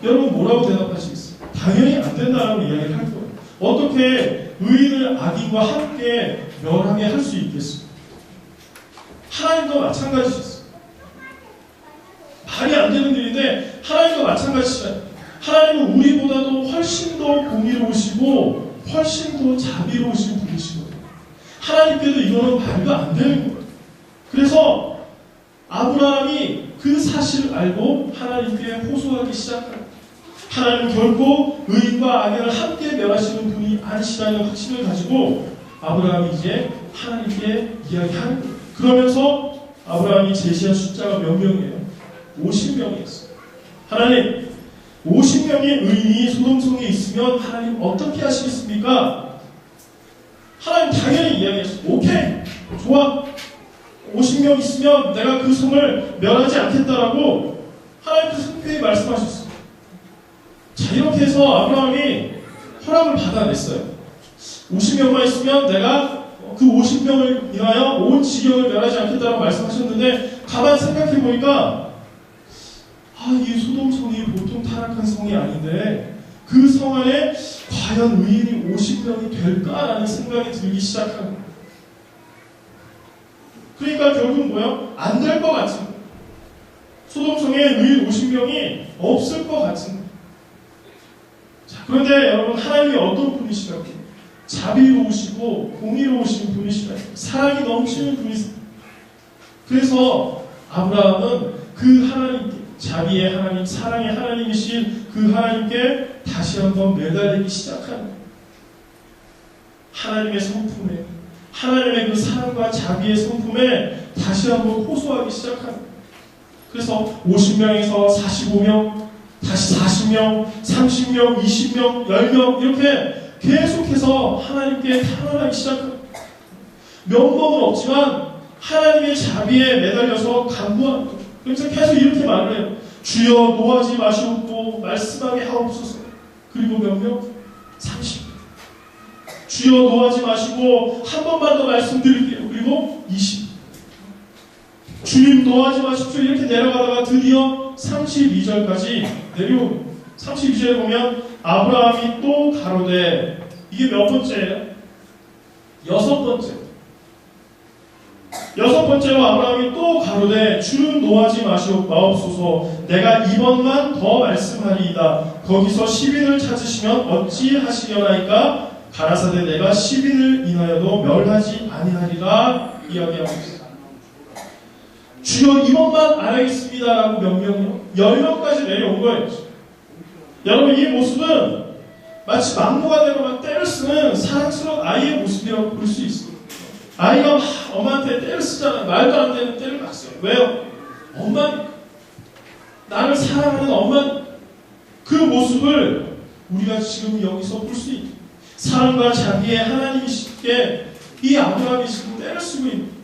여러분 뭐라고 대답하시겠어요? 당연히 안 된다라고 이야기를 할 거예요. 어떻게 의인을 악인과 함께 멸하게 할 수 있겠어요? 하나님도 마찬가지셨어요. 말이 안 되는 일인데 하나님도 마찬가지시잖아요. 하나님은 우리보다도 훨씬 더 공의로우시고 훨씬 더 자비로우신 분이시거든요. 하나님께도 이거는 말도 안 되는 거예요. 그래서 아브라함이 그 사실을 알고 하나님께 호소하기 시작합니다. 하나님은 결코 의인과 악인을 함께 멸하시는 분이 아니시라는 확신을 가지고 아브라함이 이제 하나님께 이야기하는 거예요. 그러면서 아브라함이 제시한 숫자가 몇 명이에요? 50명이었어요. 하나님, 50명의 의인이 소돔성에 있으면 하나님 어떻게 하시겠습니까? 하나님 당연히 이야기했어요. 오케이, 좋아. 50명 있으면 내가 그 성을 멸하지 않겠다라고 하나님께서 흔쾌히 말씀하셨어요. 자, 이렇게 해서 아브라함이 허락을 받아냈어요. 50명만 있으면 내가 그 50명을 인하여 온 지경을 멸하지 않겠다라고 말씀하셨는데 가만 생각해 보니까 이 소돔성이 보통 타락한 성이 아닌데 그 성 안에 과연 의인이 50명이 될까라는 생각이 들기 시작하는 거예요. 그러니까 결국 뭐예요? 안 될 것 같은 거예요. 소돔성에 의인 50명이 없을 것 같은 거예요. 자, 그런데 여러분 하나님이 어떤 분이시라고? 자비로우시고 공의로우신 분이시라고. 사랑이 넘치는 분이세요. 그래서 아브라함은 그 하나님께 자비의 하나님, 사랑의 하나님이신 그 하나님께 다시 한번 매달리기 시작하는 거예요. 하나님의 성품에, 하나님의 그 사랑과 자비의 성품에 다시 한번 호소하기 시작하는 거예요. 그래서 50명에서 45명, 다시 40명, 30명, 20명, 10명 이렇게 계속해서 하나님께 탄원하기 시작합니다. 명목은 없지만 하나님의 자비에 매달려서 간구합니다. 그래서 계속 이렇게 말을 해요. 주여 노하지 마시옵고 말씀하게 하옵소서. 그리고 몇 명? 30명. 주여 노하지 마시고 한 번만 더 말씀드릴게요. 그리고 20명. 주님 노하지 마십시오. 이렇게 내려가다가 드디어 32절까지 내려오고 32절에 보면 아브라함이 또 가로되 이게 몇 번째예요? 여섯 번째로 아브라함이 또 가로되 주는 노하지 마옵소서. 내가 이번만 더 말씀하리이다. 거기서 10인을 찾으시면 어찌하시려나이까? 가라사대 내가 10인을 인하여도 멸하지 아니하리라 이야기하고 있습니다. 주여 이번만 안 하겠습니다라고 몇 명이요? 10명까지 내려온 거예요. 여러분 이 모습은 마치 막무가 되고 막 때를 쓰는 사랑스러운 아이의 모습이라고 볼 수 있어요. 아이가 막 엄마한테 때를 쓰잖아요. 말도 안 되는 때를 막 써요. 왜요? 엄마, 나를 사랑하는 엄마, 그 모습을 우리가 지금 여기서 볼 수 있어요. 사랑과 자비의 하나님이시기에 이 아브라함이 지금 때를 쓰고 있는 거예요.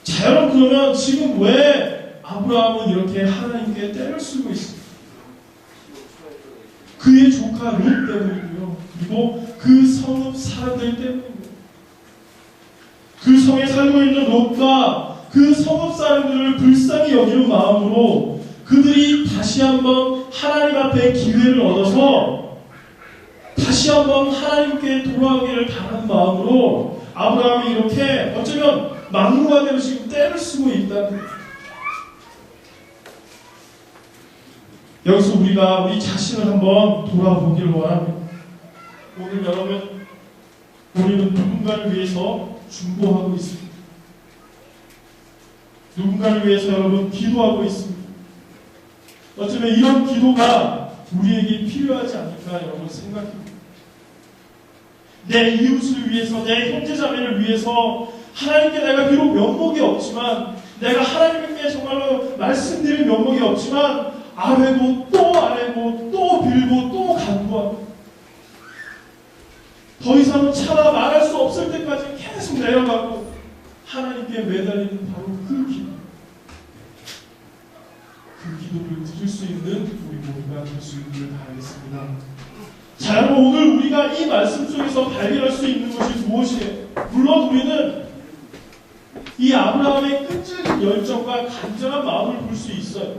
자, 여러분 그러면 지금 왜 아브라함은 이렇게 하나님께 때를 쓰고 있습니까? 그의 조카 롯 때문이고요. 그리고 그 성읍 사람들 때문이고요. 그 성에 살고 있는 롯과 그 성읍 사람들을 불쌍히 여기는 마음으로 그들이 다시 한번 하나님 앞에 기회를 얻어서 다시 한번 하나님께 돌아오기를 바라는 마음으로 아브라함이 이렇게 어쩌면 막무가 되고 지금 때를 쓰고 있다는 거예요. 여기서 우리가 우리 자신을 한번 돌아보기를 원합니다. 오늘 여러분, 우리는 누군가를 위해서 중보하고 있습니다. 누군가를 위해서 여러분 기도하고 있습니다. 어쩌면 이런 기도가 우리에게 필요하지 않을까 여러분 생각합니다. 내 이웃을 위해서, 내 형제자매를 위해서 하나님께 내가 비록 면목이 없지만, 내가 하나님께 정말로 말씀드릴 면목이 없지만 아뢰고 또 아뢰고 또 빌고 또 간구하고 더 이상은 참아 말할 수 없을 때까지 계속 내려가고 하나님께 매달리는 바로 그 기도. 그 기도를 드릴 수 있는 우리 모두가 될 수 있기를 바라겠습니다. 자, 여러분 오늘 우리가 이 말씀 속에서 발견할 수 있는 것이 무엇이에요? 물론 우리는 이 아브라함의 끈질긴 열정과 간절한 마음을 볼 수 있어요.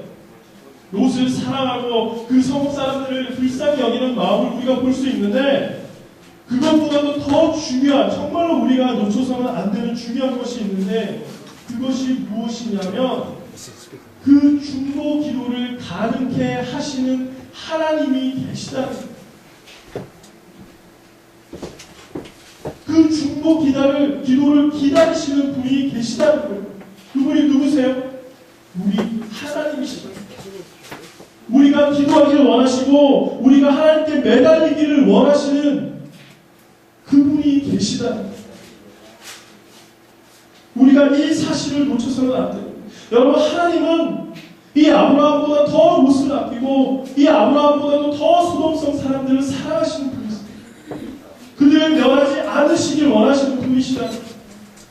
롯을 사랑하고 그 성읍 사람들을 불쌍히 여기는 마음을 우리가 볼 수 있는데, 그것보다도 더 중요한, 정말로 우리가 놓쳐서는 안 되는 중요한 것이 있는데, 그것이 무엇이냐면 그 중보 기도를 가능케 하시는 하나님이 계시다는 거예요. 그 중보 기도를 기다리시는 분이 계시다는 거예요. 그분이 누구세요? 우리 하나님이시다. 우리가 기도하기를 원하시고 우리가 하나님께 매달리기를 원하시는 그분이 계시다. 우리가 이 사실을 놓쳐서는 안 돼요. 여러분, 하나님은 이 아브라함보다 더 롯을 아끼고 이 아브라함보다도 더 소돔성 사람들을 사랑하시는 분이세요. 그들을 멸하지 않으시길 원하시는 분이시다.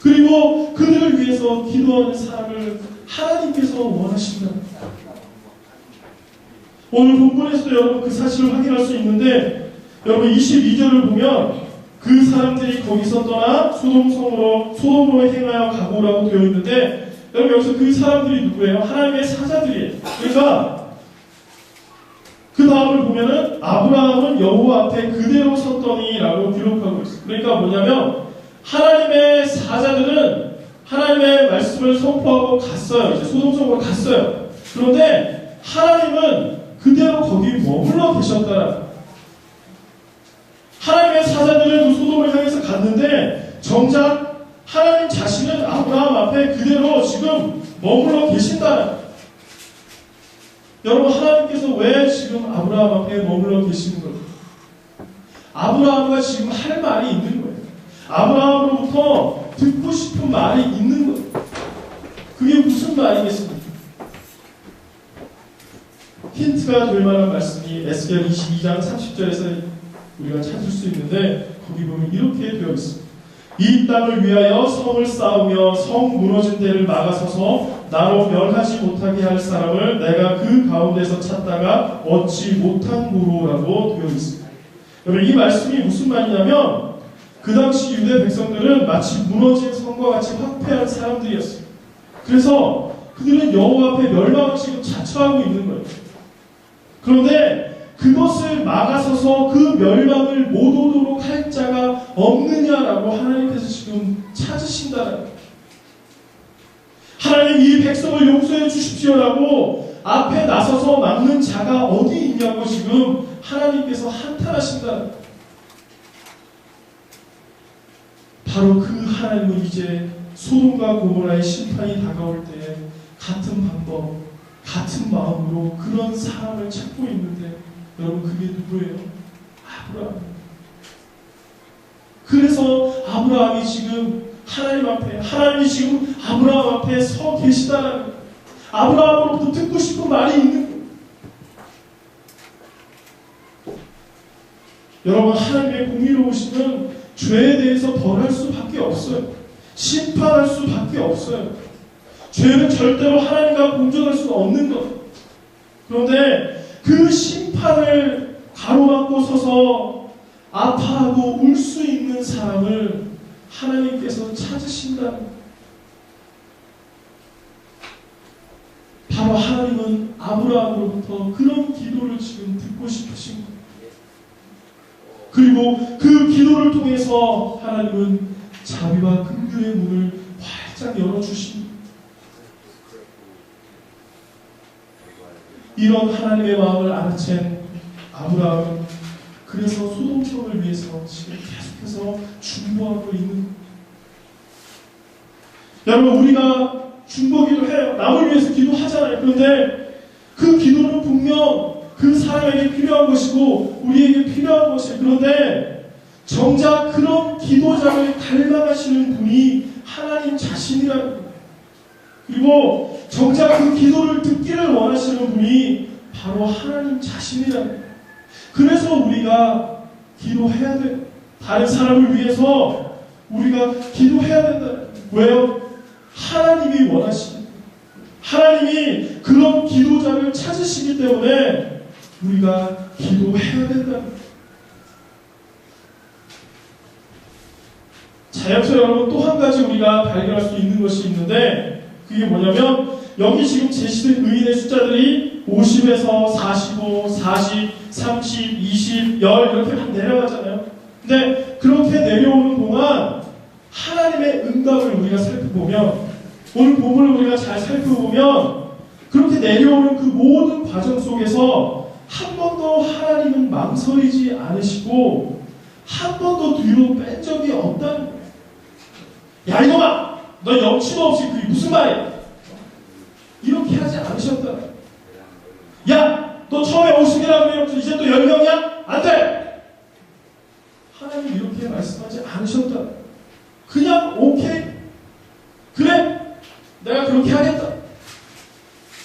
그리고 그들을 위해서 기도하는 사람을 하나님께서 원하신다. 오늘 본문에서도 여러분 그 사실을 확인할 수 있는데, 여러분 22절을 보면 그 사람들이 거기서 떠나 소돔으로 행하여 가고라고 되어 있는데, 여러분 여기서 그 사람들이 누구예요? 하나님의 사자들이에요. 그러니까 그 다음을 보면은 아브라함은 여호와 앞에 그대로 섰더니라고 기록하고 있어요. 그러니까 뭐냐면 하나님의 사자들은 하나님의 말씀을 선포하고 갔어요. 이제 소돔성으로 갔어요. 그런데 하나님은 그대로 거기 머물러 계셨다라. 하나님의 사자들은 그 소돔을 향해서 갔는데 정작 하나님 자신은 아브라함 앞에 그대로 지금 머물러 계신다. 여러분, 하나님께서 왜 지금 아브라함 앞에 머물러 계시는 거예요? 아브라함과 지금 할 말이 있는 거예요. 아브라함으로부터 듣고 싶은 말이 있는 거예요. 그게 무슨 말이겠습니까? 힌트가 될 만한 말씀이 에스겔 22장 30절에서 우리가 찾을 수 있는데, 거기 보면 이렇게 되어 있습니다. 이 땅을 위하여 성을 쌓으며 성 무너진 데를 막아서서 나로 멸하지 못하게 할 사람을 내가 그 가운데서 찾다가 얻지 못한고로라고 되어 있습니다. 여러분, 이 말씀이 무슨 말이냐면 그 당시 유대 백성들은 마치 무너진 성과 같이 황폐한 사람들이었어요. 그래서 그들은 여호와 앞에 멸망을 지금 자처하고 있는 거예요. 그런데 그것을 막아서서 그 멸망을 못 오도록 할 자가 없느냐라고 하나님께서 지금 찾으신다는 거예요. 하나님, 이 백성을 용서해 주십시오라고 앞에 나서서 막는 자가 어디 있냐고 지금 하나님께서 한탄하신다는 거예요. 바로 그 하나님은 이제 소돔과 고모라의 심판이 다가올 때 같은 방법, 같은 마음으로 그런 사람을 찾고 있는데, 여러분 그게 누구예요? 아브라함. 그래서 아브라함이 지금 하나님이 지금 아브라함 앞에 서 계시다는 거예요. 아브라함으로부터 듣고 싶은 말이 있는 거예요. 여러분, 하나님의 공의로우심은 죄에 대해서 벌할 수밖에 없어요. 심판할 수밖에 없어요. 죄는 절대로 하나님과 공존할 수 없는 것. 그런데 그 심판을 가로막고 서서 아파하고 울 수 있는 사람을 하나님께서 찾으신다는 거예요. 바로 하나님은 아브라함으로부터 그런 기도를 지금 듣고 싶으신 거예요. 그리고 그 기도를 통해서 하나님은 자비와 긍휼의 문을 활짝 열어주십니다. 이런 하나님의 마음을 알아챈 아브라함은 그래서 소돔성을 위해서 지금 계속해서 중보하고 있는 거예요. 여러분, 우리가 중보기도 해요. 남을 위해서 기도하잖아요. 그런데 그 기도는 분명 그 사람에게 필요한 것이고 우리에게 필요한 것이에요. 그런데 정작 그런 기도자를 갈망하시는 분이 하나님 자신이라는 거예요. 그리고 정작 그 기도를 듣기를 원하시는 분이 바로 하나님 자신이라는 거예요. 그래서 우리가 기도해야 돼요. 다른 사람을 위해서 우리가 기도해야 된다. 왜요? 하나님이 원하시는, 하나님이 그런 기도자를 찾으시기 때문에 우리가 기도해야 된다. 자, 여기서 여러분 또 한 가지 우리가 발견할 수 있는 것이 있는데, 그게 뭐냐면 여기 지금 제시된 의인의 숫자들이 50에서 45, 40, 30, 20, 10 이렇게 막 내려가잖아요. 근데 그렇게 내려오는 동안 하나님의 응답을 우리가 살펴보면, 오늘 본문을 우리가 잘 살펴보면 그렇게 내려오는 그 모든 과정 속에서 한 번도 하나님은 망설이지 않으시고 한 번도 뒤로 뺀 적이 없다는 거예요. 야 이놈아, 너 염치도 없이 그게 무슨 말이야? 이렇게 하지 않으셨다. 야, 너 처음에 50이라고 이제 또 10명이야? 안 돼! 하나님 이렇게 말씀하지 않으셨다. 그냥 오케이. 그래, 내가 그렇게 하겠다.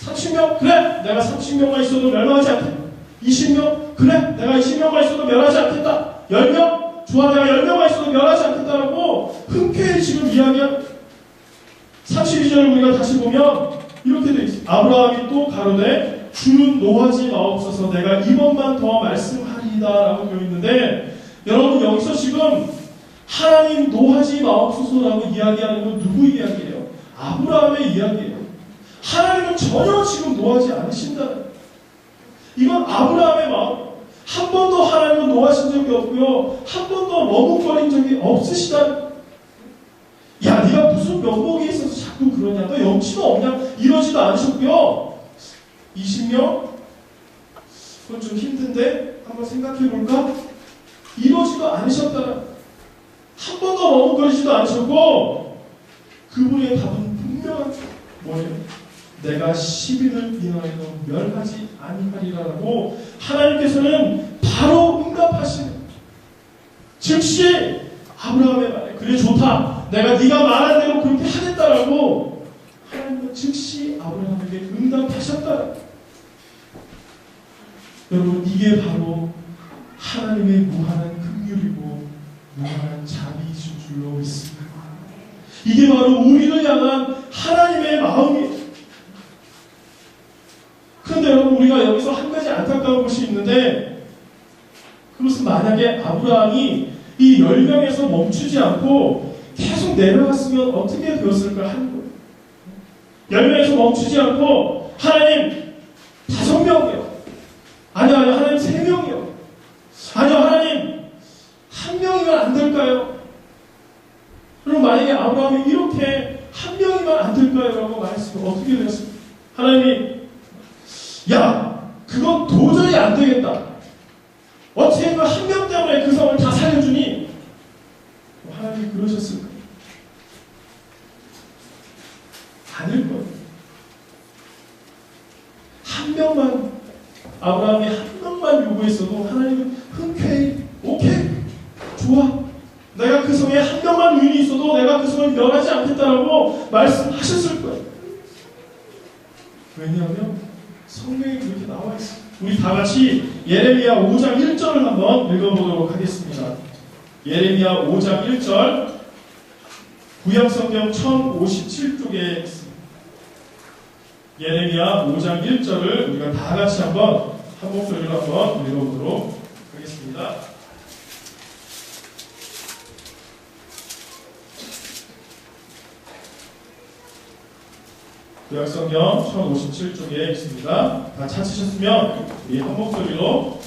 30명? 그래, 내가 30명만 있어도 멸망하지 않겠다. 20명? 그래, 내가 20명만 있어도 멸하지 않겠다. 10명? 좋아, 내가 10명만 있어도 멸하지 않겠다라고 흔쾌히 지금 이야기한 32절을 우리가 다시 보면 이렇게 되어 있습니다. 아브라함이 또 가로되 주는 노하지 마옵소서, 내가 이번만 더 말씀하리이다 라고 되어 있는데, 여러분 여기서 지금 하나님 노하지 마옵소서라고 이야기하는 건 누구 이야기예요? 아브라함의 이야기예요. 하나님은 전혀 지금 노하지 않으신다. 이건 아브라함의 마음. 한 번도 하나님은 노하신 적이 없고요, 한 번도 머뭇거린 적이 없으시다. 야, 네가 무슨 면목이 있어서 자꾸 그러냐? 너 염치도 없냐? 이러지도 않으셨고요. 20명? 그건 좀 힘든데 한번 생각해 볼까? 이러지도 않으셨다. 한 번도 머뭇거리지도 않으셨고, 그분의 답은 분명한 뭐예요? 내가 10인을 인하여 멸하지 아니하리라고 하나님께서는 바로 응답하시는, 즉시 아브라함의 말에 그래 좋다, 내가 네가 말한 대로 그렇게 하겠다라고 하나님은 즉시 아브라함에게 응답하셨다. 여러분, 이게 바로 하나님의 무한한 긍휼이고 무한한 자비이신 줄로 믿습니다. 이게 바로 우리를 향한 하나님의 마음이에요. 그런데 여러분, 우리가 여기서 한 가지 안타까운 것이 있는데, 그것은 만약에 아브라함이 이 10명에서 멈추지 않고 계속 내려갔으면 어떻게 되었을까 하는 거예요. 10명에서 멈추지 않고 하나님 5명이요. 아니요, 하나님 3명이요. 아니요, 하나님 1명이면 안 될까요? 그럼 만약에 아브라함이 이렇게 1명이면 안 될까요? 라고 말했으면 어떻게 되었습니까? 하나님이 야, 그건 도저히 안 되겠다. 어떻게 그 1명 때문에 그 성을 다 살려주니? 하나님이 그러셨을까? 아닐 거예요. 1명만, 아브라함이 1명만 요구했어도 하나님은 흔쾌히 오케이, 좋아, 내가 그 성에 1명만 의인이 있어도 내가 그 성을 멸하지 않겠다라고 말씀하셨을 거예요. 왜냐하면 성경에 그렇게 나와 있어요. 우리 다 같이 예레미야 5장 1절을 한번 읽어보도록 하겠습니다. 예레미야 5장 1절, 구약성경 1057쪽에 있습니다. 예레미야 5장 1절을 우리가 다 같이 한번 한 목소리로 한번 읽어보도록 하겠습니다. 구약성경 1057쪽에 있습니다. 다 찾으셨으면 우리 한 목소리로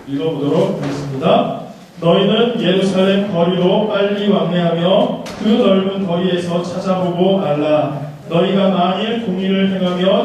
읽어보도록 하겠습니다. 너희는 예루살렘 거리로 빨리 왕래하며 그 넓은 거리에서 찾아보고 알라. 너희가 만일 공의를 행하며